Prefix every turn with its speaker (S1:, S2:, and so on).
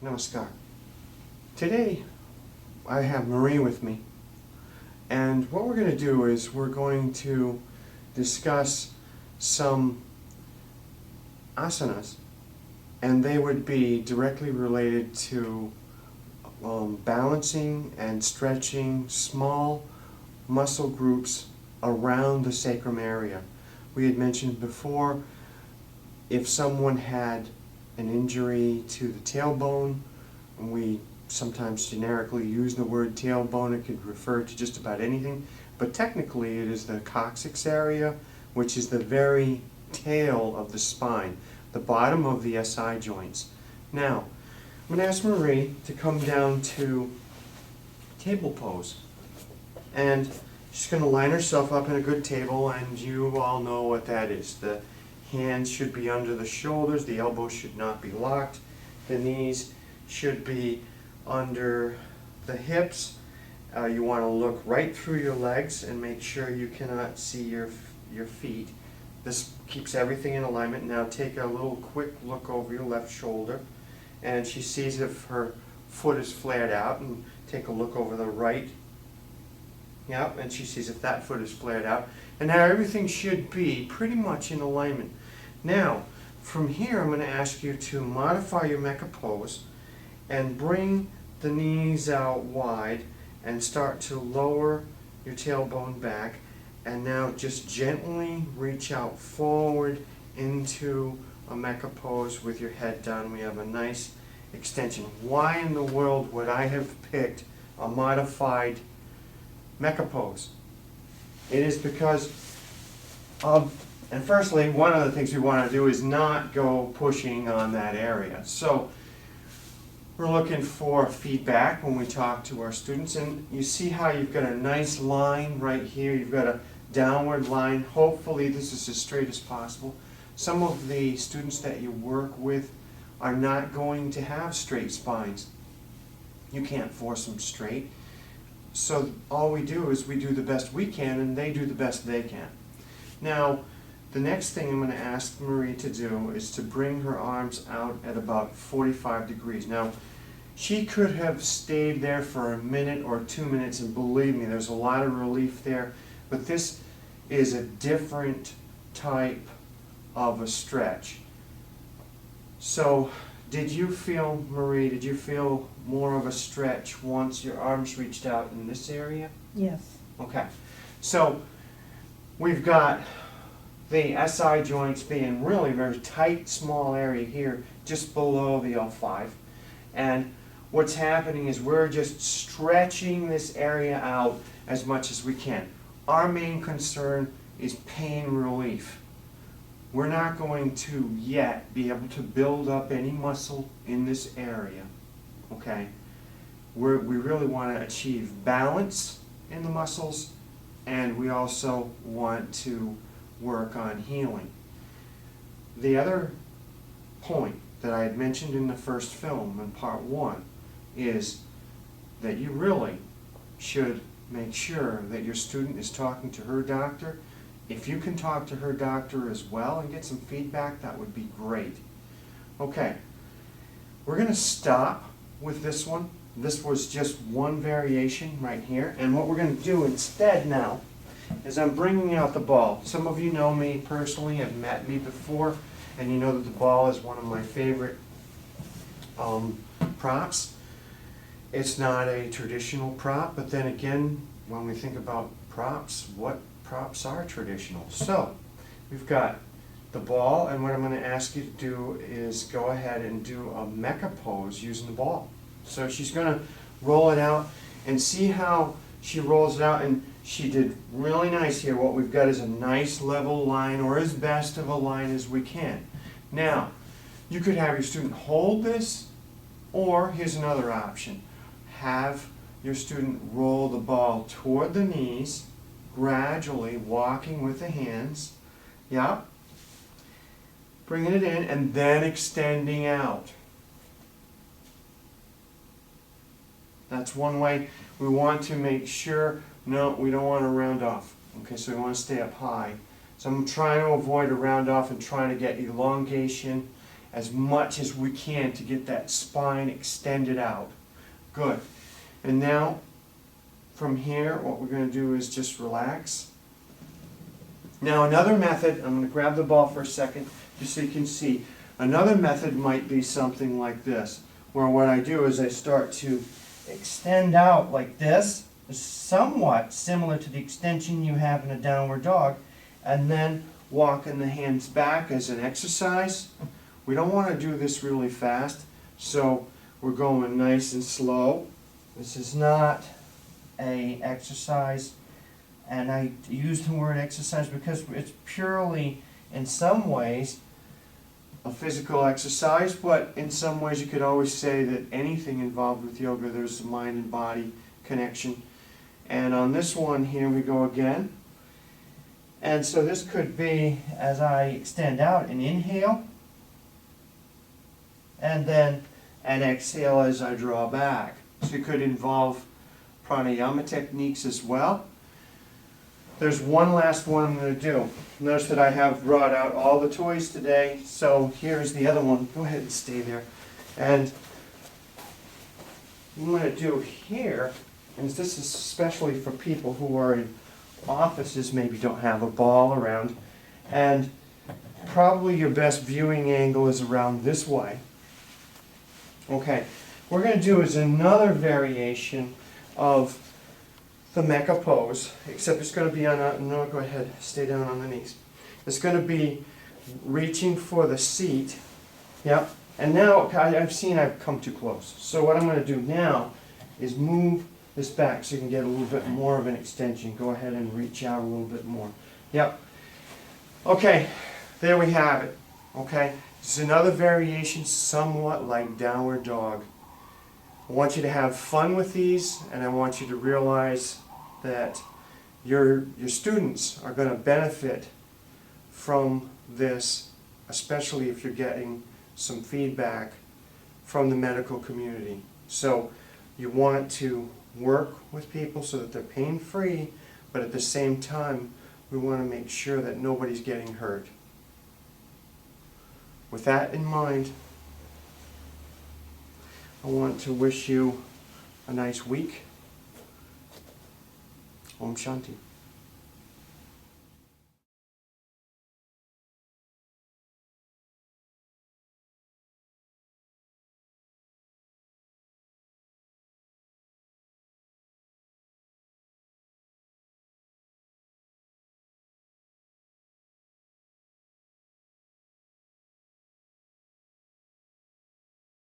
S1: Namaskar. Today I have Marie with me, and what we're going to do is we're going to discuss some asanas, and they would be directly related to balancing and stretching small muscle groups around the sacrum area. We had mentioned before, if someone had an injury to the tailbone, and we sometimes generically use the word tailbone, it could refer to just about anything, but technically it is the coccyx area, which is the very tail of the spine, the bottom of the SI joints. Now, I'm going to ask Marie to come down to table pose, and she's going to line herself up in a good table, and you all know what that is. The hands should be under the shoulders, the elbows should not be locked, the knees should be under the hips. You want to look right through your legs and make sure you cannot see your feet. This keeps everything in alignment. Now take a little quick look over your left shoulder, and she sees if her foot is flared out, and take a look over the right. Yep, and she sees if that foot is flared out. And now everything should be pretty much in alignment. Now, from here I'm going to ask you to modify your Mecca pose and bring the knees out wide and start to lower your tailbone back, and now just gently reach out forward into a Mecca pose with your head down. We have a nice extension. Why in the world would I have picked a modified Mecca pose? It is because and firstly, one of the things we want to do is not go pushing on that area. So we're looking for feedback when we talk to our students, and you see how you've got a nice line right here. You've got a downward line. Hopefully this is as straight as possible. Some of the students that you work with are not going to have straight spines. You can't force them straight. So all we do is we do the best we can, and they do the best they can. Now, the next thing I'm going to ask Marie to do is to bring her arms out at about 45 degrees. Now, she could have stayed there for a minute or 2 minutes, and believe me, there's a lot of relief there, but this is a different type of a stretch. So, did you feel, Marie, did you feel more of a stretch once your arms reached out in this area?
S2: Yes.
S1: Okay. So, we've got the SI joints being really very tight, small area here, just below the L5. And what's happening is we're just stretching this area out as much as we can. Our main concern is pain relief. We're not going to yet be able to build up any muscle in this area, okay? We really want to achieve balance in the muscles, and we also want to work on healing. The other point that I had mentioned in the first film, in part 1, is that you really should make sure that your student is talking to her doctor. If you can talk to her doctor as well and get some feedback, that would be great. Okay, we're going to stop with this one. This was just one variation right here, and what we're going to do instead now is I'm bringing out the ball. Some of you know me personally, have met me before, and you know that the ball is one of my favorite props. It's not a traditional prop, but then again, when we think about props, what props are traditional? So we've got the ball, and what I'm going to ask you to do is go ahead and do a Mecca pose using the ball. So she's going to roll it out, and see how she rolls it out, and she did really nice here. What we've got is a nice level line, or as best of a line as we can. Now, you could have your student hold this, or here's another option. Have your student roll the ball toward the knees, gradually walking with the hands. Yep. Bringing it in and then extending out. That's one way. We want to make sure, no, we don't want to round off. Okay, so we want to stay up high. So I'm trying to avoid a round off and trying to get elongation as much as we can to get that spine extended out. Good. And now, from here, what we're going to do is just relax. Now another method, I'm going to grab the ball for a second, just so you can see. Another method might be something like this, where what I do is I start to extend out like this, somewhat similar to the extension you have in a downward dog, and then walking the hands back as an exercise. We don't want to do this really fast, so we're going nice and slow. This is not an exercise, and I use the word exercise because it's purely, in some ways, a physical exercise, but in some ways you could always say that anything involved with yoga, there's a mind and body connection. And on this one, here we go again. And so this could be, as I extend out, an inhale, and then an exhale as I draw back. So it could involve pranayama techniques as well. There's one last one I'm going to do. Notice that I have brought out all the toys today, so here's the other one. Go ahead and stay there. And what I'm going to do here, and this is especially for people who are in offices, maybe don't have a ball around, and probably your best viewing angle is around this way. Okay, what we're going to do is another variation of the Mecca pose, except it's going to be on a, no, go ahead, stay down on the knees. It's going to be reaching for the seat, yep, and now I've seen I've come too close. So what I'm going to do now is move this back so you can get a little bit more of an extension. Go ahead and reach out a little bit more. Yep. Okay, there we have it. Okay, this is another variation somewhat like downward dog. I want you to have fun with these, and I want you to realize that your students are going to benefit from this, especially if you're getting some feedback from the medical community. So you want to work with people so that they're pain-free, but at the same time, we want to make sure that nobody's getting hurt. With that in mind, I want to wish you a nice week. Om Shanti.